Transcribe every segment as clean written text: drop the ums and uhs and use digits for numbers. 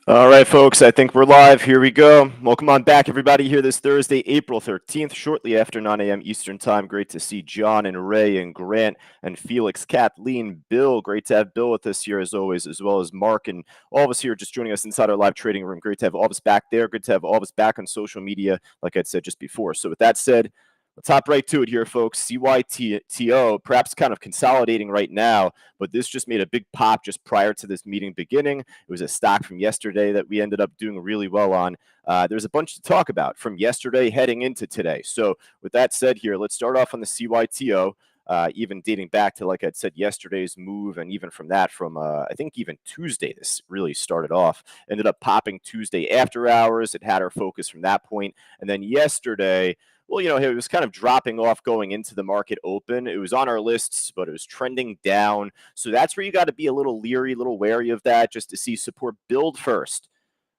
All right, folks, I think we're live. Here we go. Welcome on back, everybody, here this Thursday, April 13th, shortly after 9 a.m. Eastern Time. Great to see John and Ray and Grant and Felix, Kathleen, Bill. Great to have Bill with us here as always, as well as Mark and all of us here just joining us inside our live trading room. Great to have all of us back there. Good to have all of us back on social media, like I said just before. So with that said, let's hop right to it here, folks. CYTO, perhaps kind of consolidating right now, but this just made a big pop just prior to this meeting beginning. It was a stock from yesterday that we ended up doing really well on. There's a bunch to talk about from yesterday heading into today. So with that said here, let's start off on the CYTO. Even dating back to, like I'd said, yesterday's move, and even from that, from I think even Tuesday, this really started off. Ended up popping Tuesday after hours. It had our focus from that point, and then yesterday, well, it was kind of dropping off going into the market open. It was on our lists, but it was trending down. So that's where you got to be a little leery, a little wary of that, just to see support build first.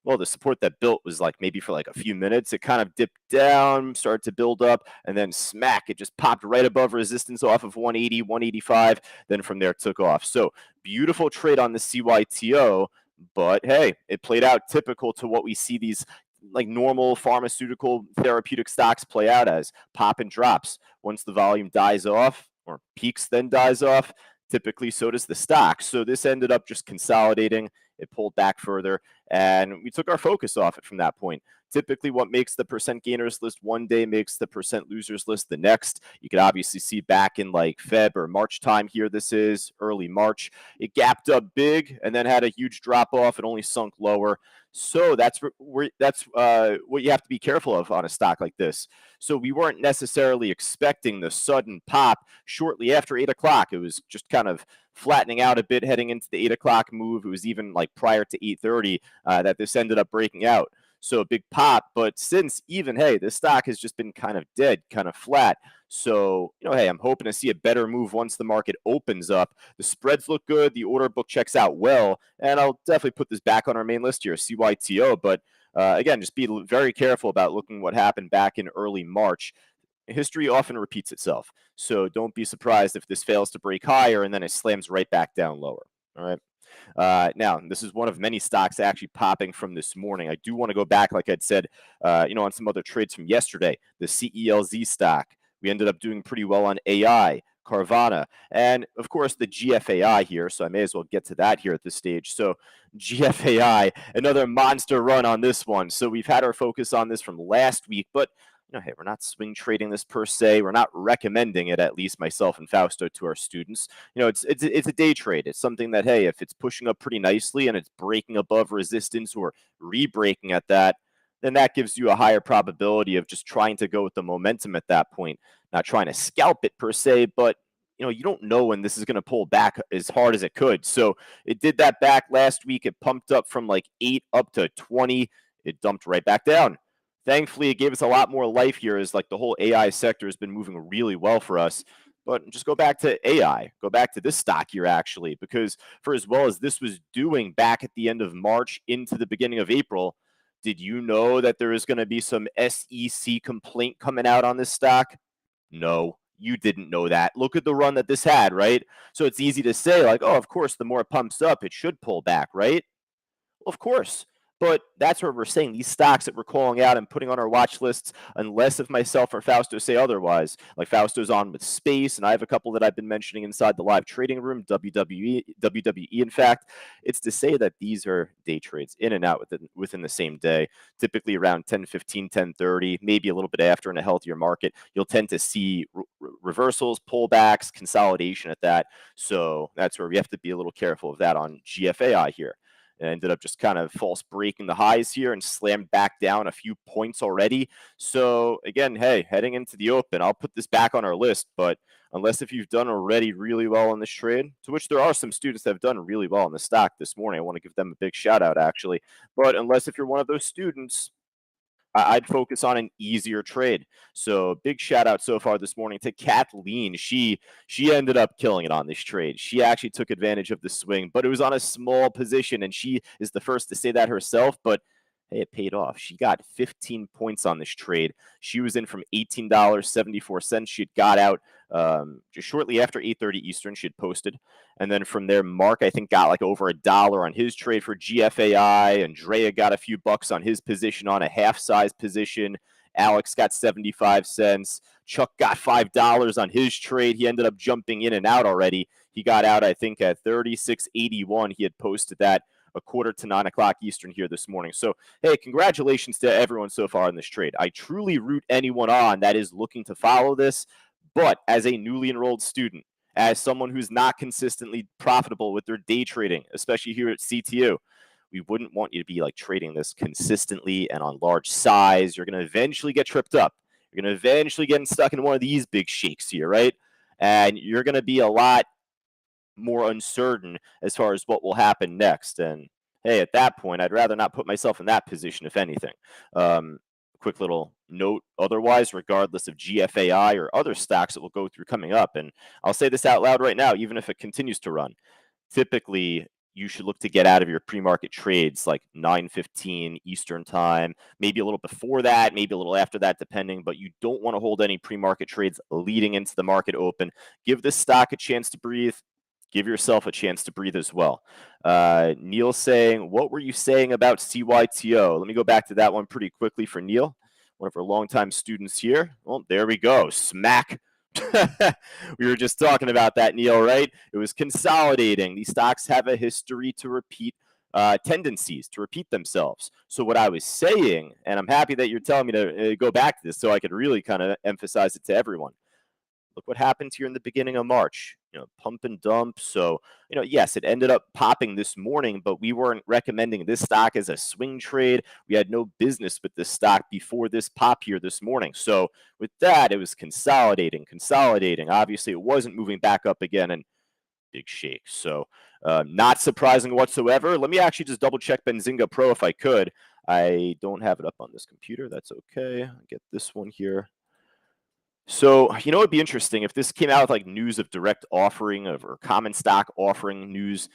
Well, the support that built was like maybe for like a few minutes. It kind of dipped down, started to build up, and then smack, it just popped right above resistance off of 180, 185. Then from there took off. So beautiful trade on the CYTO. But hey, it played out typical to what we see these like normal pharmaceutical therapeutic stocks play out as pop and drops. Once the volume dies off or peaks, then dies off, typically so does the stock. So this ended up just consolidating. It pulled back further, and we took our focus off it from that point. Typically, what makes the percent gainers list one day makes the percent losers list the next. You could obviously see back in like Feb or March time here, this is early March. It gapped up big and then had a huge drop off. It only sunk lower. So that's what you have to be careful of on a stock like this. So we weren't necessarily expecting the sudden pop shortly after 8 o'clock. It was just kind of flattening out a bit heading into the 8 o'clock move. It was even like prior to 8:30 that this ended up breaking out. So a big pop, but since even, hey, this stock has just been kind of dead, kind of flat. So, hey, I'm hoping to see a better move once the market opens up. The spreads look good. The order book checks out well. And I'll definitely put this back on our main list here, CYTO. But again, just be very careful about looking what happened back in early March. History often repeats itself. So don't be surprised if this fails to break higher and then it slams right back down lower. All right. Now, this is one of many stocks actually popping from this morning. I do want to go back, like I'd said, on some other trades from yesterday. The CELZ stock, we ended up doing pretty well on AI, Carvana, and of course the GFAI here. So I may as well get to that here at this stage. So GFAI, another monster run on this one. So we've had our focus on this from last week, but hey, we're not swing trading this per se. We're not recommending it, at least myself and Fausto, to our students. It's a day trade. It's something that, hey, if it's pushing up pretty nicely and it's breaking above resistance or re-breaking at that, then that gives you a higher probability of just trying to go with the momentum at that point. Not trying to scalp it per se, but you don't know when this is going to pull back as hard as it could. So it did that back last week. It pumped up from like 8 up to 20. It dumped right back down. Thankfully, it gave us a lot more life here as like the whole AI sector has been moving really well for us. But just go back to AI, go back to this stock here actually, because for as well as this was doing back at the end of March into the beginning of April, did you know that there is going to be some SEC complaint coming out on this stock? No, you didn't know that. Look at the run that this had, right? So it's easy to say, like, oh, of course, the more it pumps up, it should pull back, right? Well, of course. But that's where we're saying these stocks that we're calling out and putting on our watch lists, unless if myself or Fausto say otherwise, like Fausto's on with Space, and I have a couple that I've been mentioning inside the live trading room, WWE, in fact, it's to say that these are day trades in and out within the same day, typically around 10:15, 10:30, maybe a little bit after in a healthier market. You'll tend to see reversals, pullbacks, consolidation at that. So that's where we have to be a little careful of that on GFAI here. It ended up just kind of false breaking the highs here and slammed back down a few points already. So again, hey, heading into the open, I'll put this back on our list, but unless if you've done already really well on this trade, to which there are some students that have done really well on the stock this morning. I want to give them a big shout out actually. But unless if you're one of those students, I'd focus on an easier trade. So big shout out so far this morning to Kathleen. She ended up killing it on this trade. She actually took advantage of the swing, but it was on a small position, and she is the first to say that herself. But Hey, it paid off. She got 15 points on this trade. She was in from $18.74. She had got out just shortly after 8:30 Eastern. She had posted, and then from there, Mark I think got like over $1 on his trade for GFAI. Andrea got a few bucks on his position on a half-size position. Alex got 75 cents. Chuck got $5 on his trade. He ended up jumping in and out already. He got out, I think, at 36.81. He had posted that a quarter to 9 o'clock Eastern here this morning. So, hey, congratulations to everyone so far in this trade. I truly root anyone on that is looking to follow this, but as a newly enrolled student, as someone who's not consistently profitable with their day trading, especially here at CTU, we wouldn't want you to be like trading this consistently and on large size. You're going to eventually get tripped up. You're going to eventually get stuck in one of these big shakes here, right? And you're going to be a lot more uncertain as far as what will happen next. And hey, at that point, I'd rather not put myself in that position, if anything. Quick little note otherwise, regardless of GFAI or other stocks that we'll go through coming up. And I'll say this out loud right now, even if it continues to run, typically you should look to get out of your pre-market trades like 9:15 Eastern time, maybe a little before that, maybe a little after that, depending, but you don't want to hold any pre-market trades leading into the market open. Give this stock a chance to breathe. Give yourself a chance to breathe as well. Neil saying, what were you saying about CYTO? Let me go back to that one pretty quickly for Neil, one of our longtime students here. Well, there we go. Smack. We were just talking about that, Neil, right? It was consolidating. These stocks have a history to repeat tendencies, to repeat themselves. So what I was saying, and I'm happy that you're telling me to go back to this so I could really kind of emphasize it to everyone. Look what happened here in the beginning of March, pump and dump. So, yes, it ended up popping this morning, but we weren't recommending this stock as a swing trade. We had no business with this stock before this pop here this morning. So with that, it was consolidating. Obviously, it wasn't moving back up again, and big shake. So not surprising whatsoever. Let me actually just double check Benzinga Pro if I could. I don't have it up on this computer. That's okay. I'll get this one here. So, it'd be interesting if this came out with like news of direct offering or common stock offering news.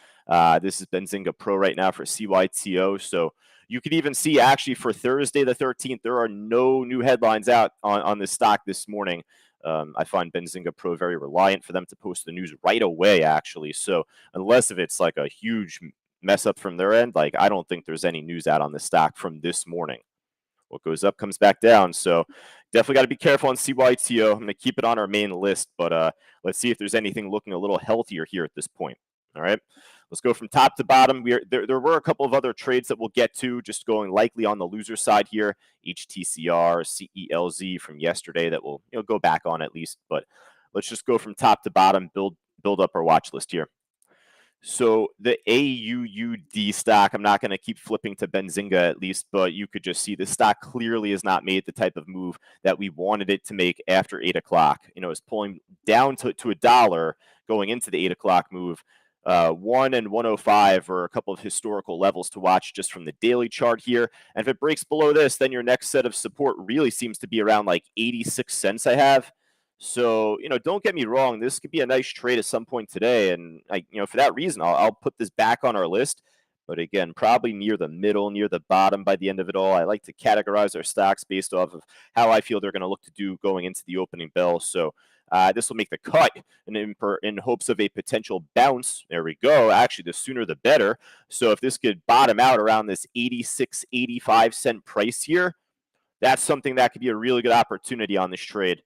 This is Benzinga Pro right now for CYTO. So you could even see actually for Thursday the 13th, there are no new headlines out on this stock this morning. I find Benzinga Pro very reliant for them to post the news right away, actually. So unless if it's like a huge mess up from their end, like I don't think there's any news out on the stock from this morning. What goes up comes back down. So definitely got to be careful on CYTO. I'm going to keep it on our main list, but let's see if there's anything looking a little healthier here at this point. All right, let's go from top to bottom. There were a couple of other trades that we'll get to, just going likely on the loser side here. HTCR, CELZ from yesterday that we'll go back on at least. But let's just go from top to bottom, build up our watch list here. So the AUUD stock, I'm not going to keep flipping to Benzinga at least, but you could just see the stock clearly has not made the type of move that we wanted it to make after 8 o'clock. It's pulling down to $1 going into the 8 o'clock move. 1 and 105 are a couple of historical levels to watch just from the daily chart here. And if it breaks below this, then your next set of support really seems to be around like 86 cents I have. So, don't get me wrong. This could be a nice trade at some point today. And, for that reason, I'll put this back on our list. But again, probably near the middle, near the bottom by the end of it all. I like to categorize our stocks based off of how I feel they're going to look to do going into the opening bell. So this will make the cut in hopes of a potential bounce. There we go. Actually, the sooner the better. So if this could bottom out around this 86, 85 cent price here, that's something that could be a really good opportunity on this trade.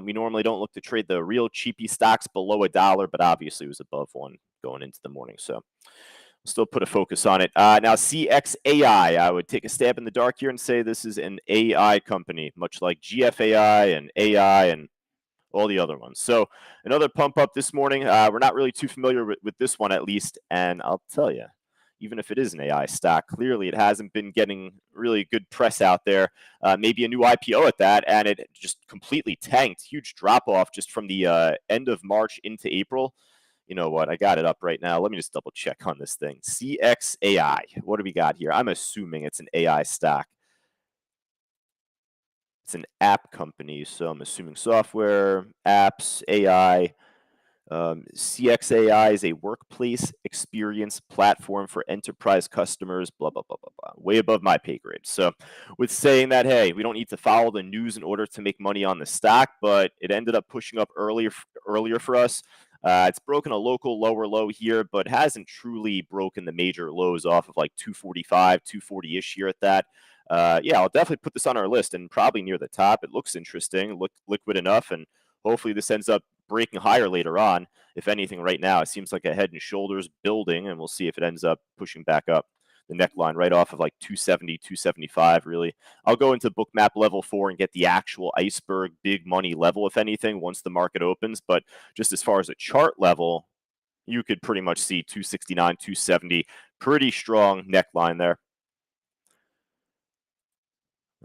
We normally don't look to trade the real cheapy stocks below $1, but obviously it was above one going into the morning. So we'll still put a focus on it. Now, CXAI, I would take a stab in the dark here and say this is an AI company, much like GFAI and AI and all the other ones. So another pump up this morning. We're not really too familiar with this one, at least. And I'll tell you, even if it is an AI stock, clearly it hasn't been getting really good press out there. Maybe a new IPO at that, and it just completely tanked. Huge drop off just from the end of March into April. You know what? I got it up right now. Let me just double check on this thing. CXAI. What do we got here? I'm assuming it's an AI stock. It's an app company, so I'm assuming software, apps, AI. CXAI is a workplace experience platform for enterprise customers, blah, blah, blah, blah, blah. Way above my pay grade. So, with saying that, hey, we don't need to follow the news in order to make money on the stock, but it ended up pushing up earlier for us. It's broken a local lower low here, but hasn't truly broken the major lows off of like 245, 240-ish here at that. Yeah, I'll definitely put this on our list and probably near the top. It looks interesting, liquid enough, and hopefully this ends up breaking higher later on. If anything, right now, it seems like a head and shoulders building, and we'll see if it ends up pushing back up. The neckline right off of like 270, 275, really. I'll go into bookmap level 4 and get the actual iceberg big money level, if anything, once the market opens. But just as far as a chart level, you could pretty much see 269, 270, pretty strong neckline there.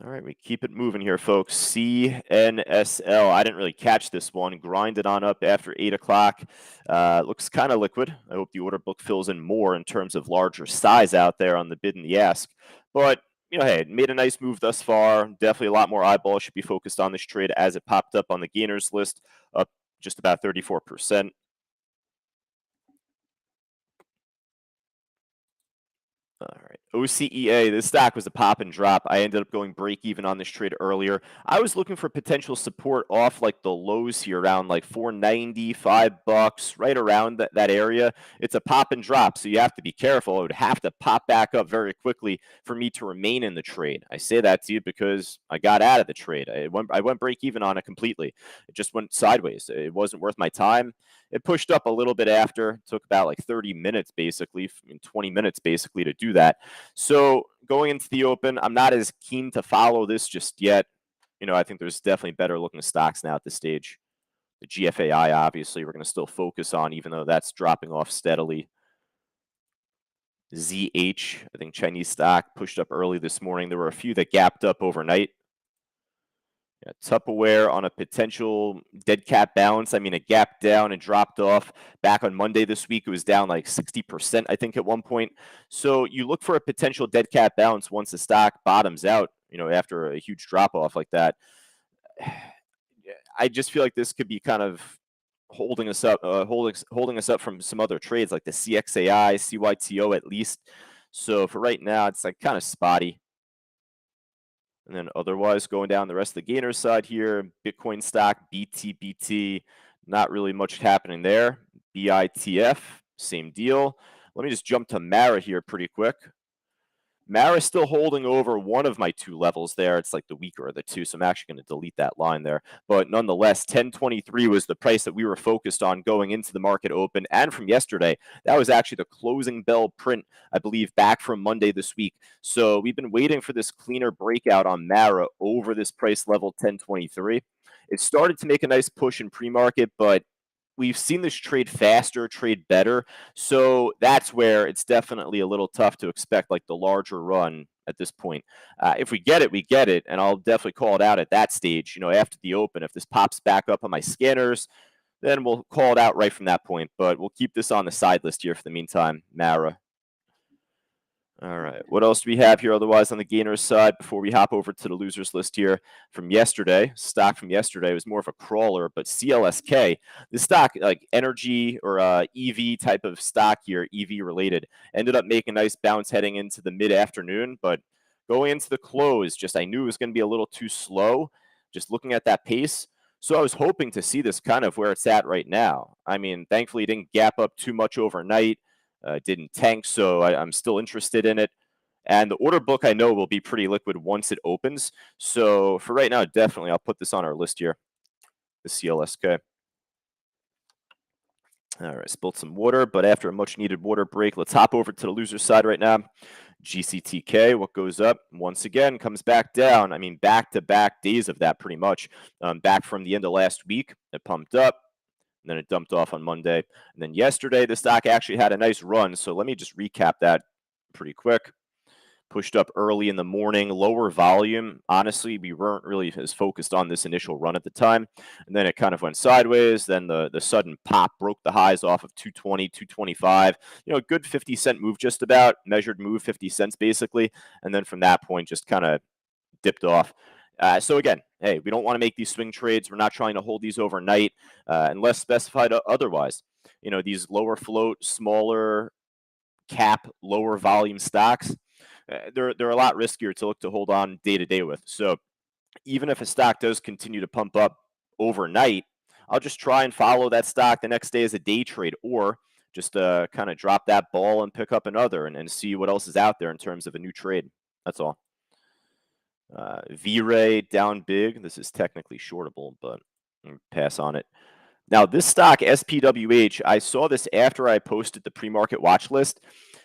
All right, we keep it moving here, folks. CNSL. I didn't really catch this one. Grinded on up after 8 o'clock. Looks kind of liquid. I hope the order book fills in more in terms of larger size out there on the bid and the ask. But, hey, it made a nice move thus far. Definitely a lot more eyeballs should be focused on this trade as it popped up on the gainers list, up just about 34%. All right. OCEA, this stock was a pop and drop. I ended up going break even on this trade earlier. I was looking for potential support off like the lows here around like 4.90, $5, right around that area. It's a pop and drop, so you have to be careful. It would have to pop back up very quickly for me to remain in the trade. I say that to you because I got out of the trade. I went break even on it completely. It just went sideways. It wasn't worth my time. It pushed up a little bit after. It took about like 30 minutes, basically, 20 minutes, basically, to do that. So going into the open, I'm not as keen to follow this just yet. I think there's definitely better looking stocks now at this stage. The GFAI, obviously, we're going to still focus on, even though that's dropping off steadily. ZH, I think Chinese stock pushed up early this morning. There were a few that gapped up overnight. Yeah, Tupperware on a potential dead cat bounce. I mean, it gapped down and dropped off back on Monday this week. It was down like 60%, I think, at one point. So you look for a potential dead cat bounce once the stock bottoms out, after a huge drop off like that. I just feel like this could be kind of holding us up, holding us up from some other trades like the CXAI, CYTO at least. So for right now, it's like kind of spotty. And then otherwise, going down the rest of the gainer side here, Bitcoin stock, BTBT, not really much happening there. BITF, same deal. Let me just jump to Mara here pretty quick. Mara's still holding over one of my two levels there. It's like the weaker of the two, so I'm actually going to delete that line there. But nonetheless, 1023 was the price that we were focused on going into the market open. And from yesterday, that was actually the closing bell print, I believe, back from Monday this week. So we've been waiting for this cleaner breakout on Mara over this price level, 1023. It started to make a nice push in pre-market, but we've seen this trade faster, trade better. So that's where it's definitely a little tough to expect like the larger run at this point. If we get it, we get it. And I'll definitely call it out at that stage, after the open. If this pops back up on my scanners, then we'll call it out right from that point. But we'll keep this on the side list here for the meantime. Mara. All right. What else do we have here otherwise on the gainers side before we hop over to the losers list here from yesterday? Stock from yesterday was more of a crawler, but CLSK, this stock, like energy or EV type of stock here, EV related, ended up making a nice bounce heading into the mid-afternoon, but going into the close, I knew it was going to be a little too slow, just looking at that pace. So I was hoping to see this kind of where it's at right now. I mean, thankfully, it didn't gap up too much overnight. Didn't tank, so I'm still interested in it. And the order book I know will be pretty liquid once it opens. So for right now, definitely I'll put this on our list here, the CLSK. All right, spilled some water, but after a much needed water break, let's hop over to the loser side right now. GCTK, what goes up once again comes back down. I mean, back-to-back days of that pretty much. Back from the end of last week, it pumped up. And then it dumped off on Monday. And then yesterday, the stock actually had a nice run. So let me just recap that pretty quick. Pushed up early in the morning, lower volume. Honestly, we weren't really as focused on this initial run at the time. And then it kind of went sideways. Then the sudden pop broke the highs off of 220, 225. A good 50-cent move just about. Measured move, 50 cents basically. And then from that point, just kind of dipped off. So again, hey, we don't want to make these swing trades. We're not trying to hold these overnight unless specified otherwise. These lower float, smaller cap, lower volume stocks, they're a lot riskier to look to hold on day to day with. So even if a stock does continue to pump up overnight, I'll just try and follow that stock the next day as a day trade, or just kind of drop that ball and pick up another and see what else is out there in terms of a new trade. That's all. V-Ray down big. This is technically shortable, but pass on it. Now, this stock, SPWH, I saw this after I posted the pre-market watch list.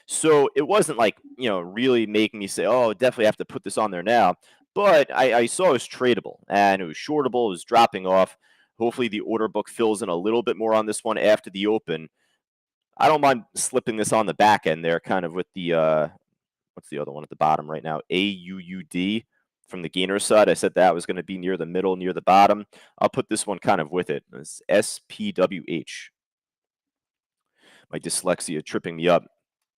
So it wasn't like, really making me say, oh, definitely have to put this on there now. But I saw it was tradable and it was shortable. It was dropping off. Hopefully the order book fills in a little bit more on this one after the open. I don't mind slipping this on the back end there, kind of with the, what's the other one at the bottom right now? AUUD. From the gainer side, I said that was going to be near the middle, near the bottom. I'll put this one kind of with it. It's SPWH. My dyslexia tripping me up.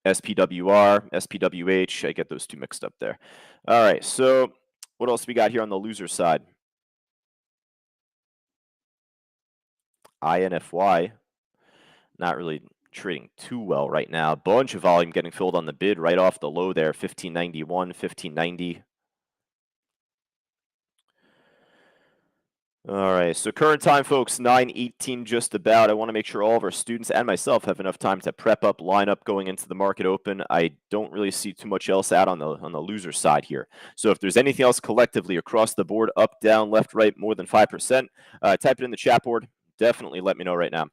SPWR, SPWH. I get those two mixed up there. All right, so what else we got here on the loser side? INFY. Not really trading too well right now. Bunch of volume getting filled on the bid right off the low there, 1591, 1590. All right, so current time, folks, 9:18 just about. I want to make sure all of our students and myself have enough time to prep up, line up going into the market open. I don't really see too much else out on the loser side here. So if there's anything else collectively across the board, up, down, left, right, more than 5%, type it in the chat board. Definitely let me know right now.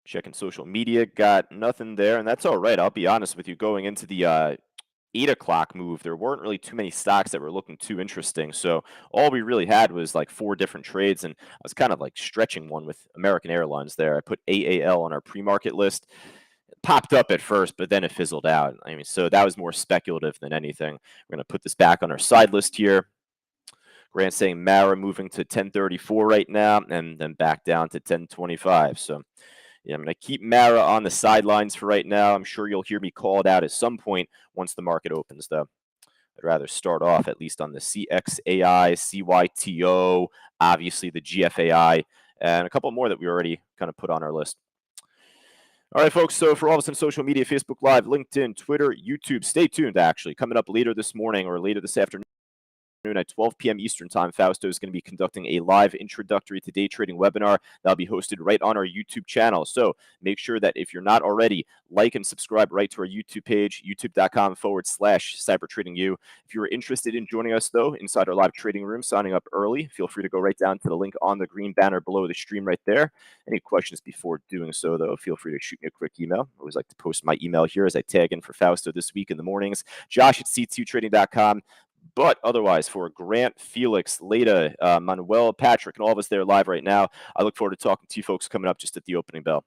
Checking social media, got nothing there, and that's all right. I'll be honest with you, going into the 8 o'clock move, there weren't really too many stocks that were looking too interesting. So all we really had was like 4 different trades, and I was kind of like stretching one with American Airlines there. I put AAL on our pre-market list. It popped up at first, but then it fizzled out. I mean, so that was more speculative than anything. We're going to put this back on our side list here. Grant saying Mara moving to 1034 right now, and then back down to 1025. So yeah, I'm going to keep Mara on the sidelines for right now. I'm sure you'll hear me call it out at some point once the market opens, though. I'd rather start off at least on the CXAI, CYTO, obviously the GFAI, and a couple more that we already kind of put on our list. All right, folks, so for all of us on social media, Facebook Live, LinkedIn, Twitter, YouTube, stay tuned, actually. Coming up later this morning or later this afternoon, at 12 p.m. Eastern Time, Fausto is going to be conducting a live introductory to day trading webinar that'll be hosted right on our YouTube channel. So make sure that if you're not already, like and subscribe right to our YouTube page, youtube.com/cybertradingu. If you're interested in joining us, though, inside our live trading room, signing up early, feel free to go right down to the link on the green banner below the stream right there. Any questions before doing so, though, feel free to shoot me a quick email. I always like to post my email here as I tag in for Fausto this week in the mornings. Josh@c2trading.com. But otherwise, for Grant, Felix, Leda, Manuel, Patrick, and all of us there live right now, I look forward to talking to you folks coming up just at the opening bell.